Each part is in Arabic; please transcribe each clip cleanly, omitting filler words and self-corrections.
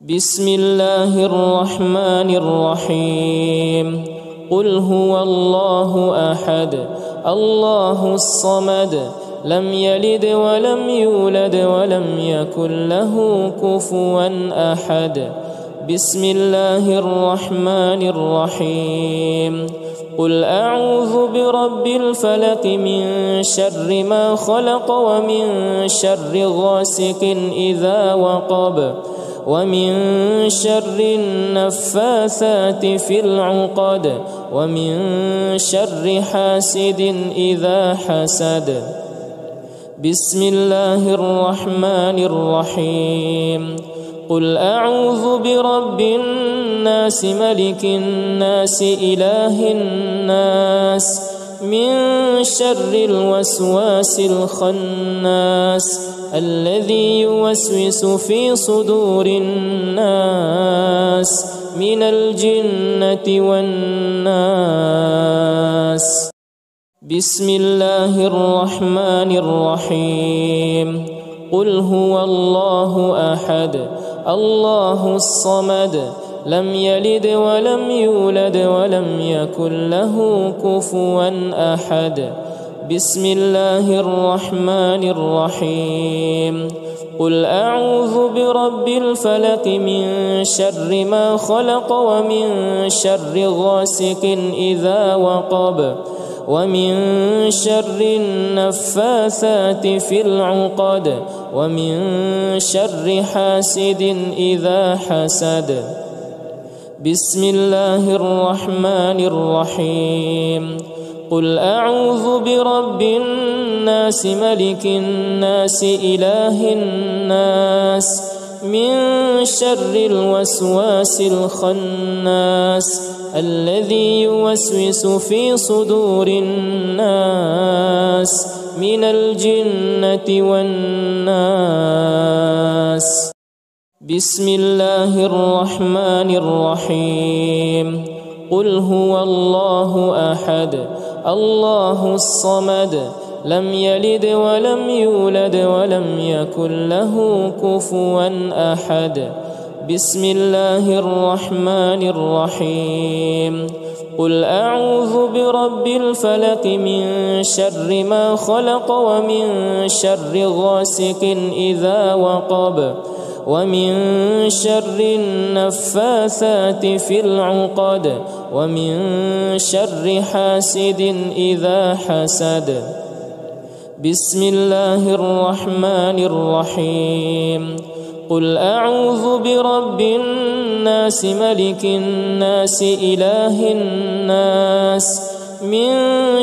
بسم الله الرحمن الرحيم قل هو الله أحد الله الصمد لم يلد ولم يولد ولم يكن له كفوا أحد بسم الله الرحمن الرحيم قل أعوذ برب الفلق من شر ما خلق ومن شر غاسق إذا وقب ومن شر النفاثات في العقد ومن شر حاسد إذا حسد بسم الله الرحمن الرحيم قل أعوذ برب الناس ملك الناس إله الناس من شر الوسواس الخناس الذي يوسوس في صدور الناس من الجنة والناس بسم الله الرحمن الرحيم قل هو الله أحد الله الصمد لم يلد ولم يولد ولم يكن له كفوا أحد بسم الله الرحمن الرحيم قل أعوذ برب الفلق من شر ما خلق ومن شر غاسق إذا وقب ومن شر النفاثات في العقد ومن شر حاسد إذا حسد بسم الله الرحمن الرحيم قل أعوذ برب الناس ملك الناس إله الناس من شر الوسواس الخناس الذي يوسوس في صدور الناس من الجنة والناس بسم الله الرحمن الرحيم قل هو الله أحد الله الصمد لم يلد ولم يولد ولم يكن له كفوا أحد بسم الله الرحمن الرحيم قل أعوذ برب الفلق من شر ما خلق ومن شر غاسق إذا وقب ومن شر النفاثات في العقد ومن شر حاسد إذا حسد بسم الله الرحمن الرحيم قل أعوذ برب الناس ملك الناس إله الناس من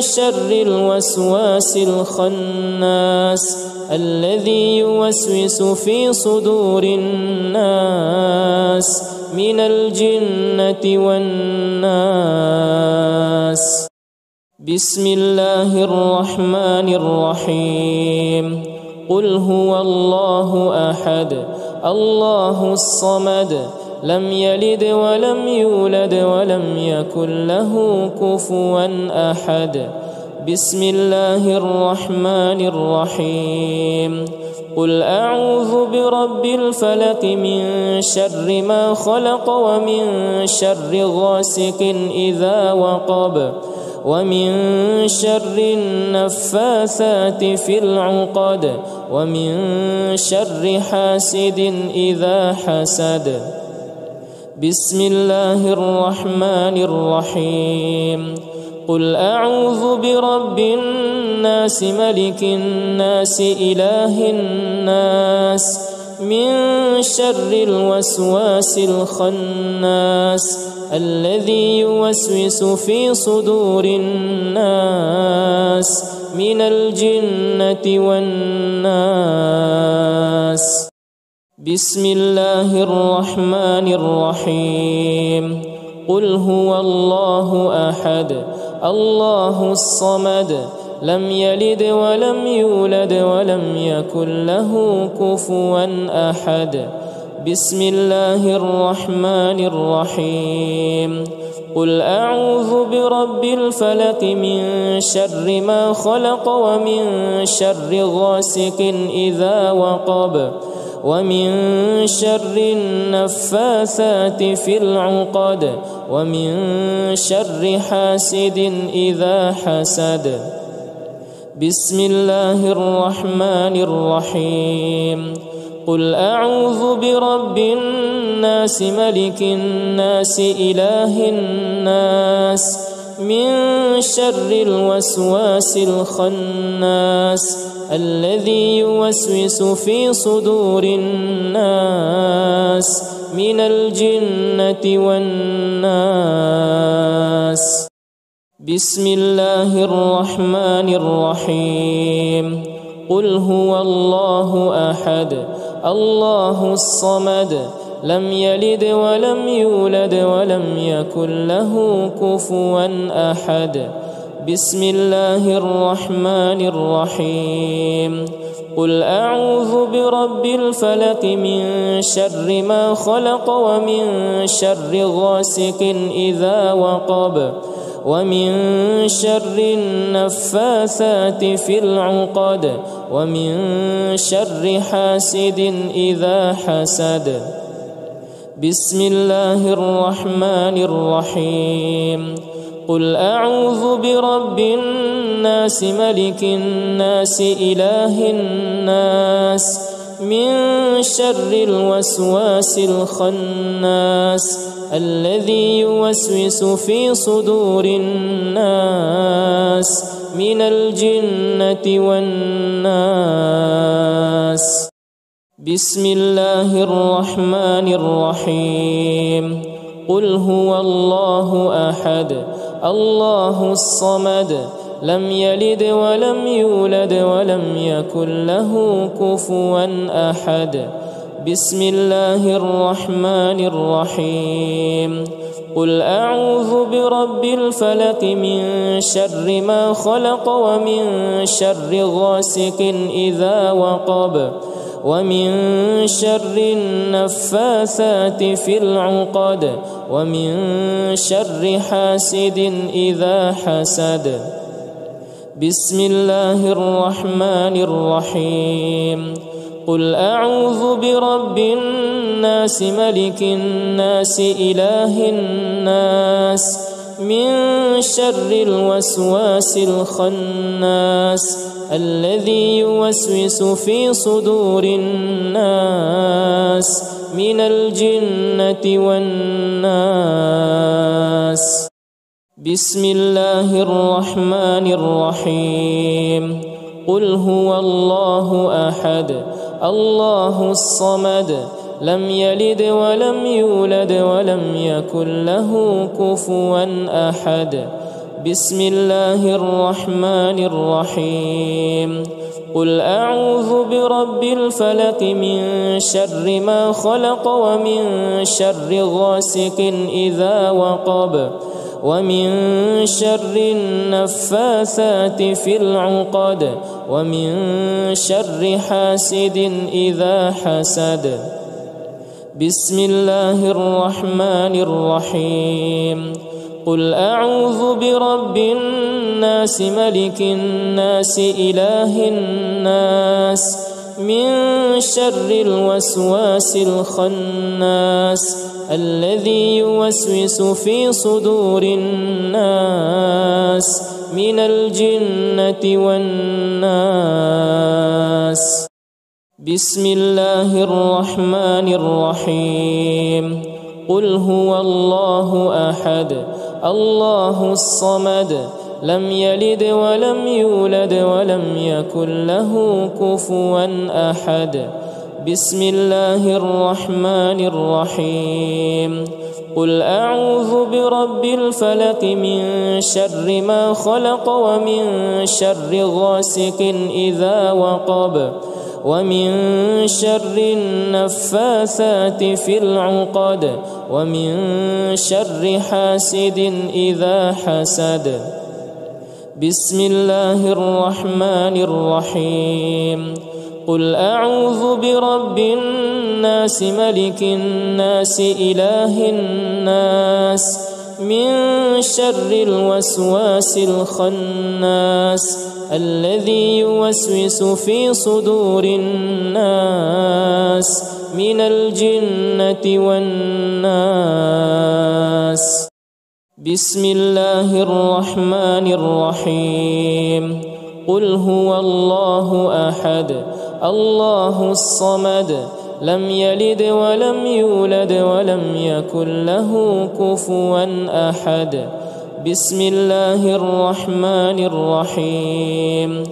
شر الوسواس الخناس الذي يوسوس في صدور الناس من الجنة والناس بسم الله الرحمن الرحيم قل هو الله أحد الله الصمد لم يلد ولم يولد ولم يكن له كفوا أحد بسم الله الرحمن الرحيم قل أعوذ برب الفلق من شر ما خلق ومن شر غاسق إذا وقب ومن شر النفاثات في العقد ومن شر حاسد إذا حسد بسم الله الرحمن الرحيم قل أعوذ برب الناس ملك الناس إله الناس من شر الوسواس الخناس الذي يوسوس في صدور الناس من الجنة والناس بسم الله الرحمن الرحيم قل هو الله أحد الله الصمد لم يلد ولم يولد ولم يكن له كفوا أحد بسم الله الرحمن الرحيم قل أعوذ برب الفلق من شر ما خلق ومن شر غاسق إذا وقب ومن شر النفاثات في العقد ومن شر حاسد إذا حسد. بسم الله الرحمن الرحيم. قل أعوذ برب الناس ملك الناس إله الناس من شر الوسواس الخناس الذي يوسوس في صدور الناس من الجنة والناس. بسم الله الرحمن الرحيم. قل هو الله أحد الله الصمد لم يلد ولم يولد ولم يكن له كفوا أحد. بسم الله الرحمن الرحيم. قل أعوذ برب الفلق من شر ما خلق ومن شر غاسق إذا وقب ومن شر النفاثات في العقد ومن شر حاسد إذا حسد. بسم الله الرحمن الرحيم. قل أعوذ برب الناس ملك الناس إله الناس من شر الوسواس الخناس الذي يوسوس في صدور الناس من الجنة والناس. بسم الله الرحمن الرحيم. قل هو الله أحد الله الصمد لم يلد ولم يولد ولم يكن له كفوا أحد. بسم الله الرحمن الرحيم. قل أعوذ برب الفلق من شر ما خلق ومن شر غاسق إذا وقب ومن شر النفاثات في العقد ومن شر حاسد إذا حسد. بسم الله الرحمن الرحيم. قل أعوذ برب الناس ملك الناس إله الناس من شر الوسواس الخناس الذي يوسوس في صدور الناس من الجنة والناس. بسم الله الرحمن الرحيم. قل هو الله أحد الله الصمد لم يلد ولم يولد ولم يكن له كفوا أحد. بسم الله الرحمن الرحيم. قل أعوذ برب الفلق من شر ما خلق ومن شر غاسق إذا وقب ومن شر النفاثات في العقد ومن شر حاسد إذا حسد. بسم الله الرحمن الرحيم. قل أعوذ برب الناس ملك الناس إله الناس من شر الوسواس الخناس الذي يوسوس في صدور الناس من الجنة والناس. بسم الله الرحمن الرحيم. قل هو الله أحد الله الصمد لم يلد ولم يولد ولم يكن له كفوا أحد. بسم الله الرحمن الرحيم. قل أعوذ برب الفلق من شر ما خلق ومن شر غاسق إذا وقب ومن شر النفاثات في العقد ومن شر حاسد إذا حسد. بسم الله الرحمن الرحيم. قل أعوذ برب الناس ملك الناس إله الناس من شر الوسواس الخناس الذي يوسوس في صدور الناس من الجنة والناس. بسم الله الرحمن الرحيم. قل هو الله أحد الله الصمد لم يلد ولم يولد ولم يكن له كفوا أحد. بسم الله الرحمن الرحيم.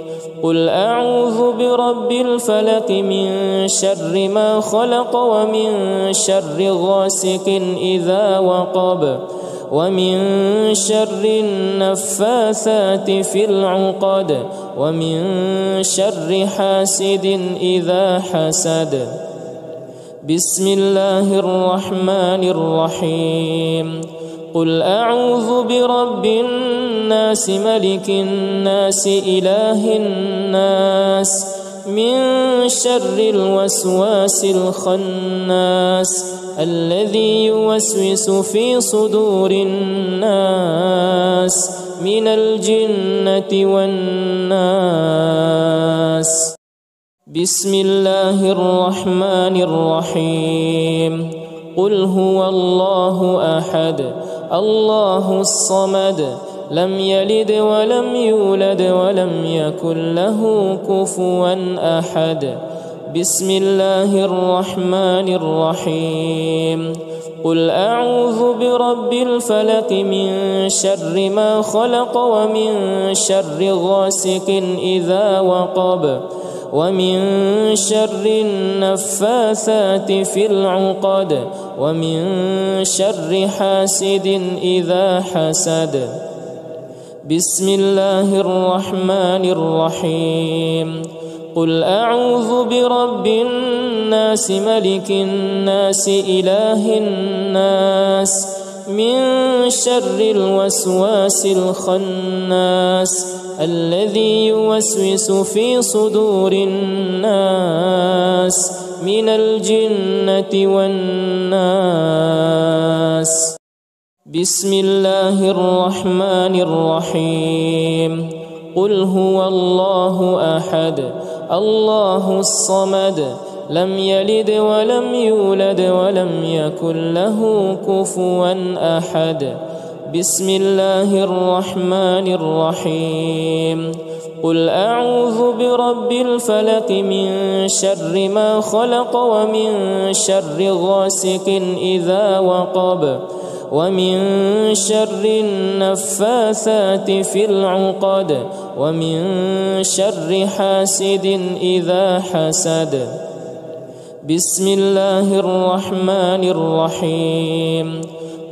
قل أعوذ برب الفلق من شر ما خلق ومن شر غاسق إذا وقب ومن شر النفاثات في العقد ومن شر حاسد إذا حسد. بسم الله الرحمن الرحيم. قل أعوذ برب الناس ملك الناس إله الناس من شر الوسواس الخناس الذي يوسوس في صدور الناس من الجنة والناس. بسم الله الرحمن الرحيم. قل هو الله أحد الله الصمد لم يلد ولم يولد ولم يكن له كفوا أحد. بسم الله الرحمن الرحيم. قل أعوذ برب الفلق من شر ما خلق ومن شر غاسق إذا وقب ومن شر النفاثات في العقد ومن شر حاسد إذا حسد. بسم الله الرحمن الرحيم. قل أعوذ برب الناس ملك الناس إله الناس من شر الوسواس الخناس الذي يوسوس في صدور الناس من الجنة والناس. بسم الله الرحمن الرحيم. قل هو الله أحد الله الصمد لم يلد ولم يولد ولم يكن له كفوا أحد. بسم الله الرحمن الرحيم. قل أعوذ برب الفلق من شر ما خلق ومن شر غاسق إذا وقب ومن شر النفاثات في العقد ومن شر حاسد إذا حسد. بسم الله الرحمن الرحيم.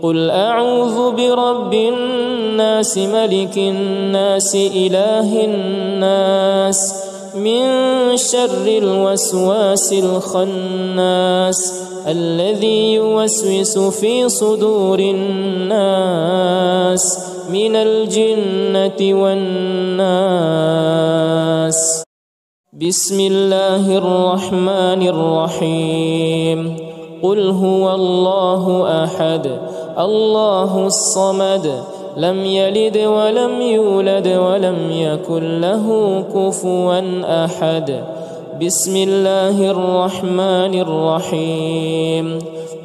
قل أعوذ برب الناس ملك الناس إله الناس من شر الوسواس الخناس الذي يوسوس في صدور الناس من الجنة والناس. بسم الله الرحمن الرحيم. قل هو الله أحد الله الصمد لم يلد ولم يولد ولم يكن له كفوا أحد. بسم الله الرحمن الرحيم.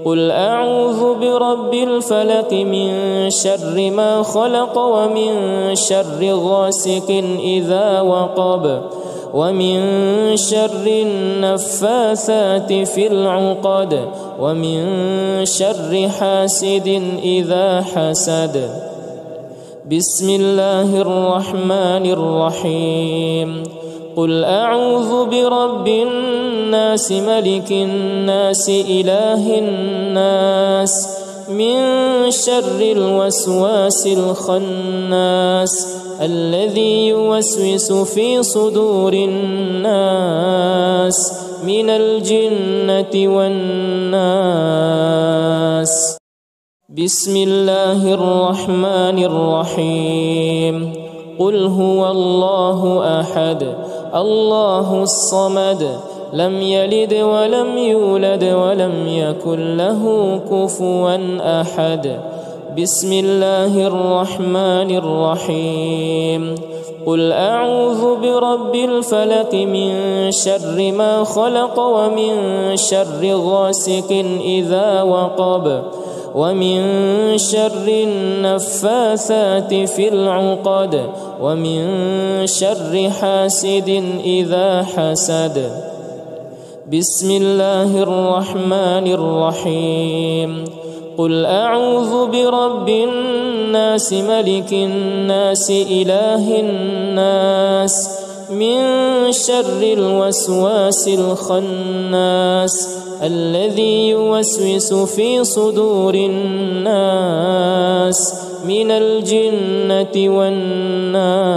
قل أعوذ برب الفلق من شر ما خلق ومن شر غاسق إذا وقب ومن شر النفاثات في العقد ومن شر حاسد إذا حسد. بسم الله الرحمن الرحيم. قل أعوذ برب الناس ملك الناس إله الناس من شر الوسواس الخناس الذي يوسوس في صدور الناس من الجنة والناس. بسم الله الرحمن الرحيم. قل هو الله أحد الله الصمد لم يلد ولم يولد ولم يكن له كفوا أحد. بسم الله الرحمن الرحيم. قل أعوذ برب الفلق من شر ما خلق ومن شر غاسق إذا وقب ومن شر النفاثات في العقد ومن شر حاسد إذا حسد. بسم الله الرحمن الرحيم. قل أعوذ برب الناس ملك الناس إله الناس من شر الوسواس الخناس الذي يوسوس في صدور الناس من الجنة والناس.